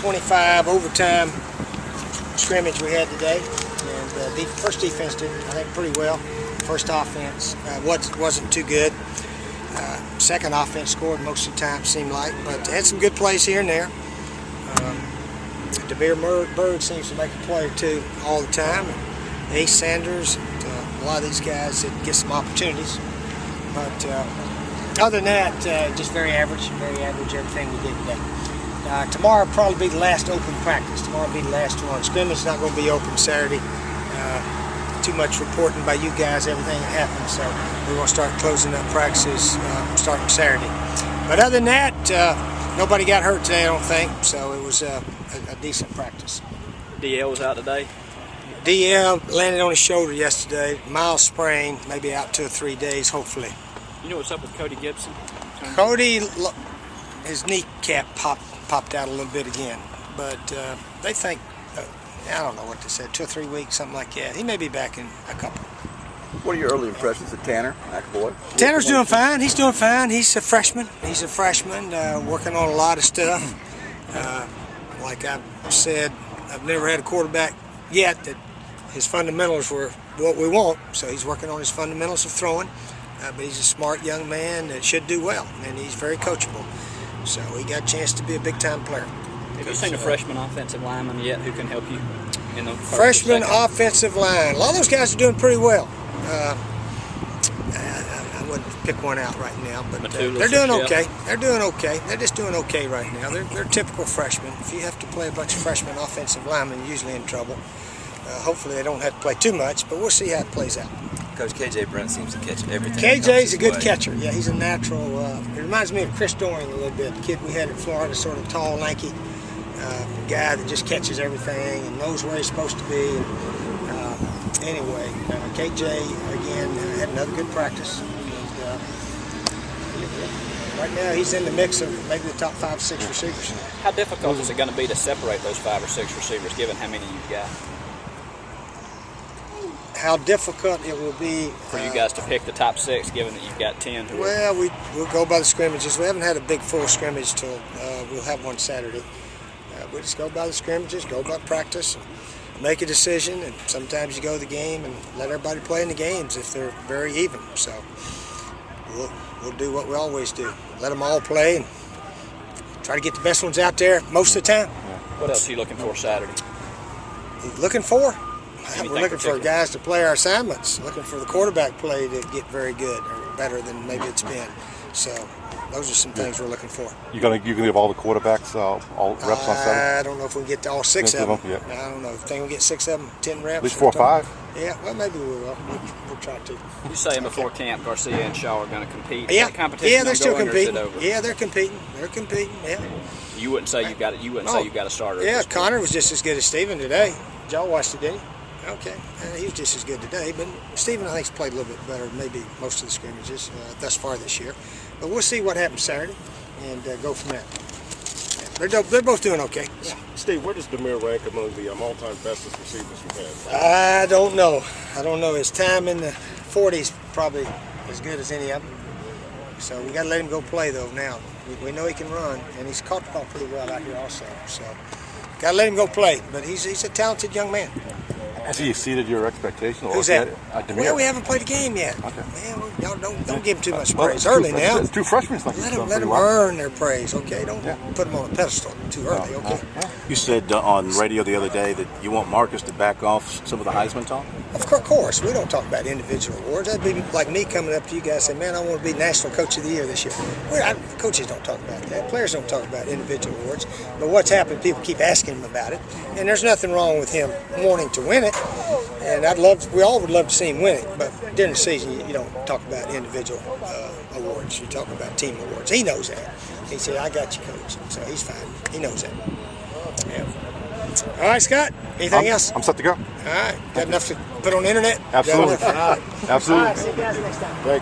25 overtime scrimmage we had today, and the first defense did, I think, pretty well. First offense wasn't too good. Second offense scored most of the time, seemed like, but had some good plays here and there. DeVere Bird seems to make a play or two all the time. Ace Sanders, a lot of these guys that get some opportunities. But other than that, just very average everything we did today. Tomorrow will probably be the last open practice. Tomorrow will be the last one. Scrimmage is not going to be open Saturday. Too much reporting by you guys, everything that happened, so we're going to start closing up practices starting Saturday. But other than that, nobody got hurt today, I don't think, so it was a decent practice. DL was out today? DL landed on his shoulder yesterday, mild sprain, maybe out 2 or 3 days, hopefully. You know what's up with Cody Gibson? Cody, his kneecap popped out a little bit again, but they think, I don't know what they said, 2 or 3 weeks, something like that. He may be back in a couple. What are your early impressions of Tanner, McAvoy? Tanner's doing fine. He's doing fine. He's a freshman. Working on a lot of stuff. Like I've said, I've never had a quarterback yet that his fundamentals were what we want. So he's working on his fundamentals of throwing. But he's a smart young man that should do well, and he's very coachable. So he got a chance to be a big-time player. Have you seen a freshman offensive lineman yet who can help you in the freshman offensive line? A lot of those guys are doing pretty well. I wouldn't pick one out right now, but they're doing okay. They're doing okay. They're just doing okay right now. They're typical freshmen. If you have to play a bunch of freshman offensive linemen, you're usually in trouble. Hopefully they don't have to play too much, but we'll see how it plays out. Coach KJ Brent seems to catch everything. KJ's a good catcher. Yeah, he's a natural. It reminds me of Chris Doring a little bit. The kid we had in Florida, sort of tall, lanky guy that just catches everything and knows where he's supposed to be. Anyway, KJ again had another good practice. And, right now he's in the mix of maybe the top 5 or 6 receivers. How difficult is it going to be to separate those 5 or 6 receivers, given how many you've got? How difficult it will be for you guys to pick the top 6, given that you've got 10. Well, we'll go by the scrimmages. We haven't had a big full scrimmage till we'll have one Saturday. We just go by the scrimmages, go by practice, and make a decision. And sometimes you go to the game and let everybody play in the games if they're very even. So we'll do what we always do: let them all play and try to get the best ones out there most of the time. What else are you looking for Saturday? Looking for? Anything We're looking for guys to play our assignments, looking for the quarterback play to get very good or better than maybe it's been. So those are some things we're looking for. You gonna give all the quarterbacks all reps on Saturday? I don't know if we can get to all 6 of them. Yeah. I don't know. I think we'll get 6 of them, 10 reps. At least 4 or 5? Yeah, well, maybe we will. We'll try to. You saying before camp, Garcia and Shaw are going to compete? Yeah, competition they're still competing. Over? Yeah, they're competing. They're competing. Yeah. You wouldn't say you got it. You wouldn't say you got a starter. Yeah, Connor was just as good as Steven today. Y'all watched it, didn't you? Okay, he was just as good today, but Steven, I think, has played a little bit better than maybe most of the scrimmages thus far this year. But we'll see what happens Saturday and go from there. They're both doing okay. Yeah. Steve, where does Demir rank among the all-time bestest receivers you've had? I don't know. His time in the 40s probably as good as any of them. So we got to let him go play, though, now. We know he can run, and he's caught the ball pretty well out here also. So got to let him go play, but he's a talented young man. Has he exceeded your expectation? Who's that? Well, we haven't played a game yet. Okay. Man, y'all don't give him too much praise early now. It's 2 freshmen. Let them earn their praise, okay? Don't put them on a pedestal too early, okay? You said on radio the other day that you want Marcus to back off some of the Heisman talk? Of course. We don't talk about individual awards. That'd be like me coming up to you guys and saying, man, I want to be National Coach of the Year this year. Coaches don't talk about that. Players don't talk about individual awards. But what's happened, people keep asking him about it. And there's nothing wrong with him wanting to win it. And we all would love to see him win it, but during the season you don't talk about individual awards. You talk about team awards. He knows that. He said, "I got you, coach." So he's fine. He knows that. Yeah. All right, Scott. Anything else? I'm set to go. All right. Got enough to put on the internet? Absolutely. All right. Absolutely. All right. See you guys next time. Thanks.